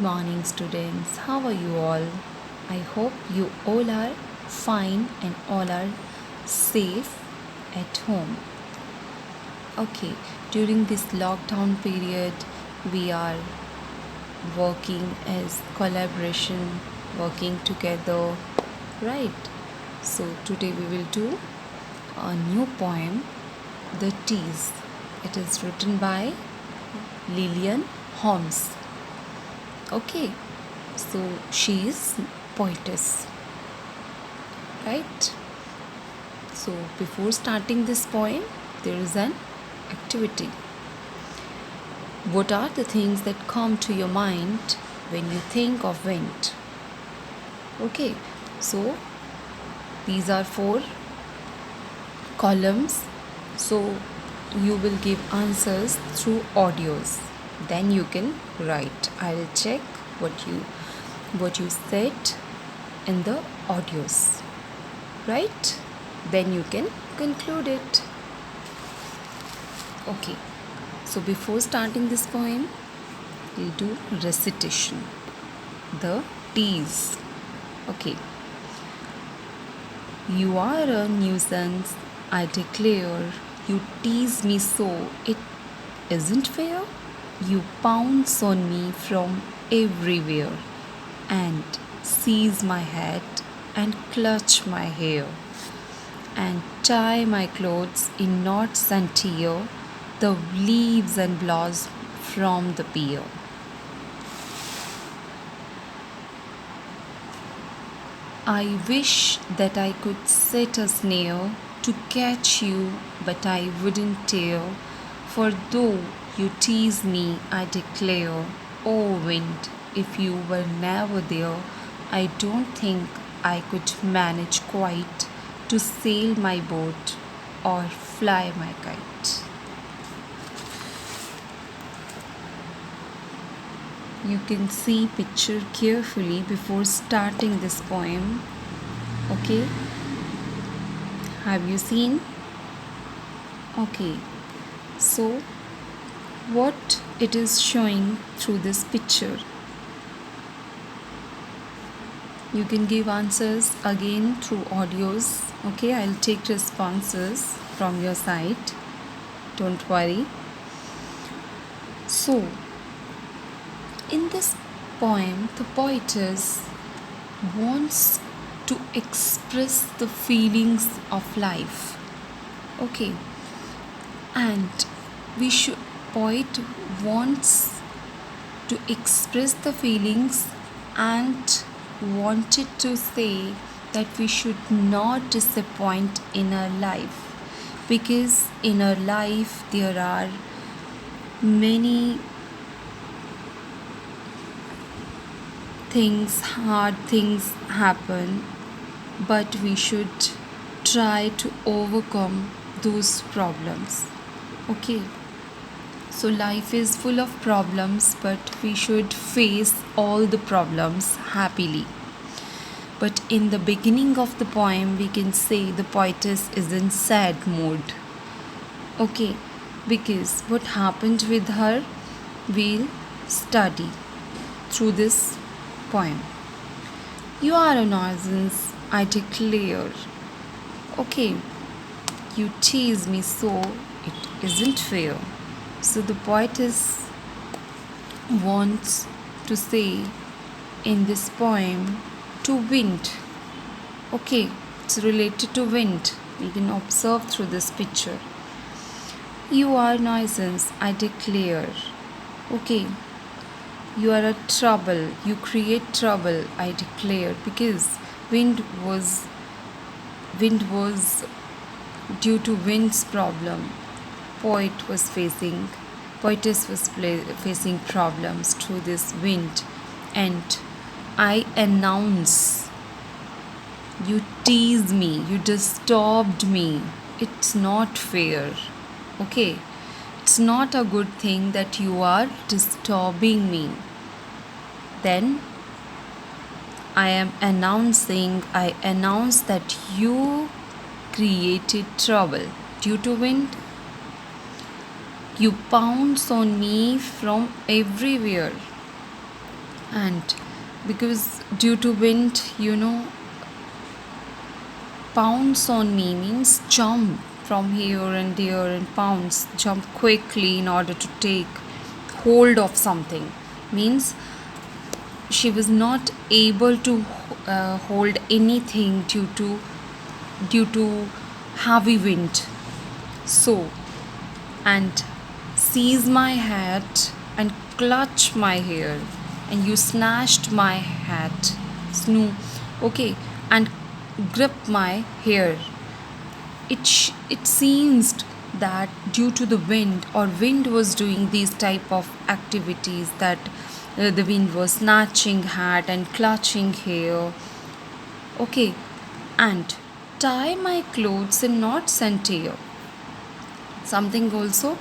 Morning, students. How are you all? I hope you all are fine and all are safe at home. Okay, during this lockdown period, we are working as collaboration, working together, right? So, today we will do a new poem, The Tease. It is written by Lillian Holmes. Okay, so she is poetess, right? So before starting this poem, there is an activity. What are the things that come to your mind when you think of wind? Okay, so these are four columns. So you will give answers through audios. Then you can write. I will check what you said in the audios, right? Then you can conclude it. Okay, so before starting this poem, we'll do recitation. The tease. Okay. You are a nuisance, I declare. You tease me so, it isn't fair. You pounce on me from everywhere and seize my head and clutch my hair and tie my clothes in knots and tear the leaves and blossom from the pier. I wish that I could set a snare to catch you, but I wouldn't dare. For though you tease me, I declare, oh wind, if you were never there, I don't think I could manage quite to sail my boat or fly my kite. You can see picture carefully before starting this poem. Okay, have you seen? Okay, so what it is showing through this picture? You can give answers again through audios. Okay, I'll take responses from your side, don't worry. So in this poem, the poetess wants to express the feelings of life. Okay, and we should poet wants to express the feelings and wanted to say that we should not disappoint in our life, because in our life there are many things, hard things happen, but we should try to overcome those problems. Okay, so life is full of problems, but we should face all the problems happily. But in the beginning of the poem, we can say the poetess is in sad mood. Okay, because what happened with her, we'll study through this poem. You are a nuisance, I declare. Okay, you tease me so, it isn't fair. So the poetess wants to say in this poem to wind. Okay, it's related to wind. You can observe through this picture. You are nuisance, I declare. Okay, you are a trouble. You create trouble, I declare, because wind was due to wind's problem. Poetess was facing problems through this wind, and I announce. You tease me, you disturbed me. It's not fair. Okay, it's not a good thing that you are disturbing me. Then I announce that you created trouble due to wind. You pounce on me from everywhere And because due to wind, pounce on me means jump from here and there, and pounce, jump quickly in order to take hold of something, means she was not able to hold anything due to heavy wind. So, and seize my hat and clutch my hair, and you snatched my hat, snoo, okay, and grip my hair. It seems that due to the wind, or wind was doing these type of activities, that the wind was snatching hat and clutching hair, okay, and tie my clothes in knots and tear. Something also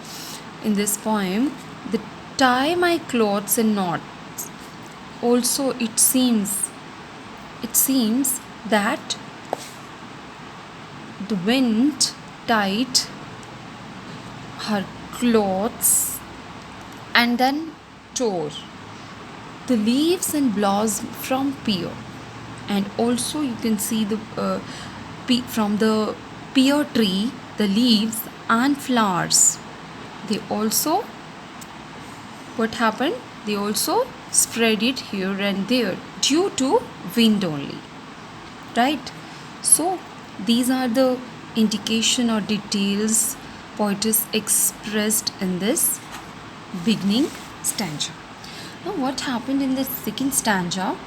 in this poem, the tie my clothes in knots. Also, it seems that the wind tied her clothes and then tore the leaves and blossom from pear. And also you can see the from the pear tree, the leaves and flowers, they also, what happened, they also spread it here and there due to wind only, right? So these are the indication or details poetess expressed in this beginning stanza. Now what happened in the second stanza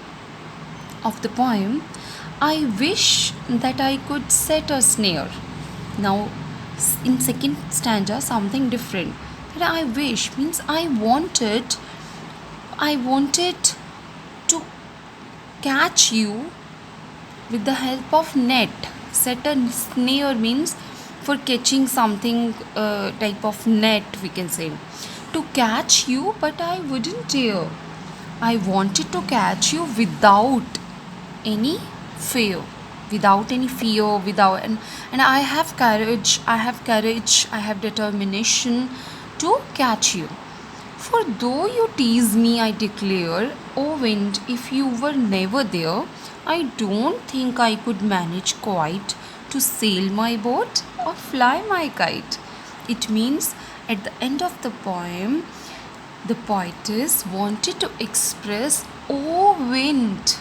of the poem? I wish that I could set a snare. Now in second stanza something different, that I wish means I wanted to catch you with the help of net. Set a snare means for catching something, type of net we can say, to catch you, but I wouldn't dare. I wanted to catch you without any fear, and I have determination to catch you. For though you tease me, I declare, O wind, if you were never there, I don't think I could manage quite to sail my boat or fly my kite. It means at the end of the poem, the poetess wanted to express, O wind,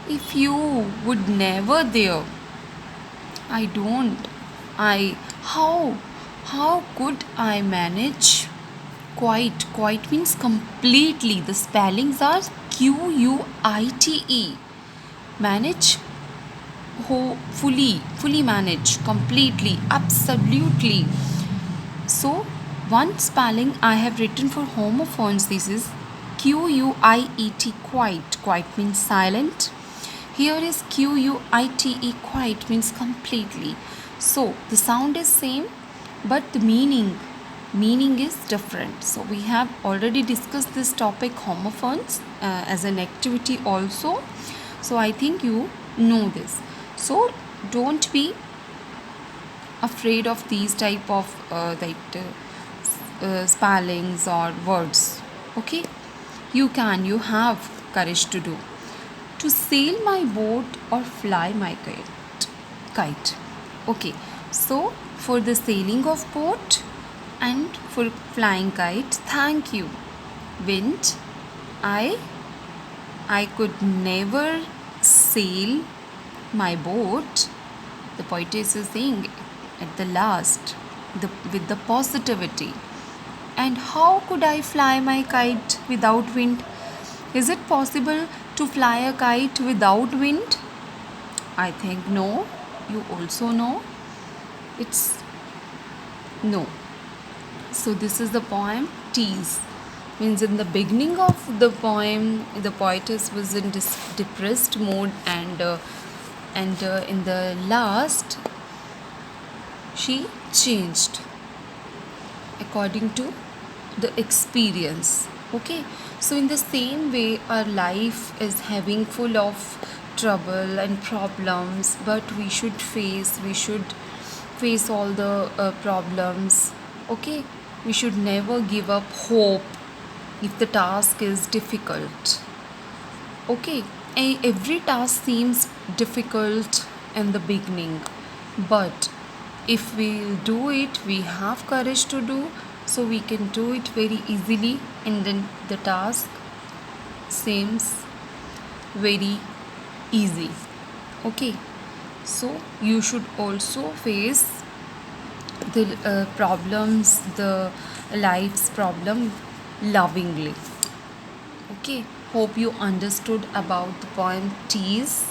if you would never there, I don't, I, how could I manage? Quite means completely. The spellings are Quite. Manage, fully manage, completely, absolutely. So one spelling I have written for homophones, this is Quite. Quite means silent. Here is Quite, quite means completely. So the sound is same, but the meaning is different. So we have already discussed this topic, homophones, as an activity also. So I think you know this. So don't be afraid of these type of spellings or words. Okay, you have courage to do. To sail my boat or fly my kite. Okay, so for the sailing of boat and for flying kite, thank you, wind. I could never sail my boat. The poetess is saying at the last, with the positivity. And how could I fly my kite without wind? Is it possible to fly a kite without wind? I think no. You also know. It's no. So this is the poem Tease. Means in the beginning of the poem, the poetess was in depressed mood, and in the last, she changed according to the experience. Okay, so in the same way, our life is having full of trouble and problems, but we should face all the problems. Okay, we should never give up hope if the task is difficult. Okay, every task seems difficult in the beginning, but if we do it, we have courage to do, so we can do it very easily, and then the task seems very easy. Okay, so you should also face the problems, the life's problem lovingly. Okay, hope you understood about the poem Tease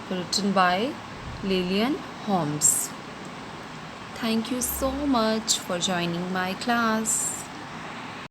written by Lillian Holmes. Thank you so much for joining my class.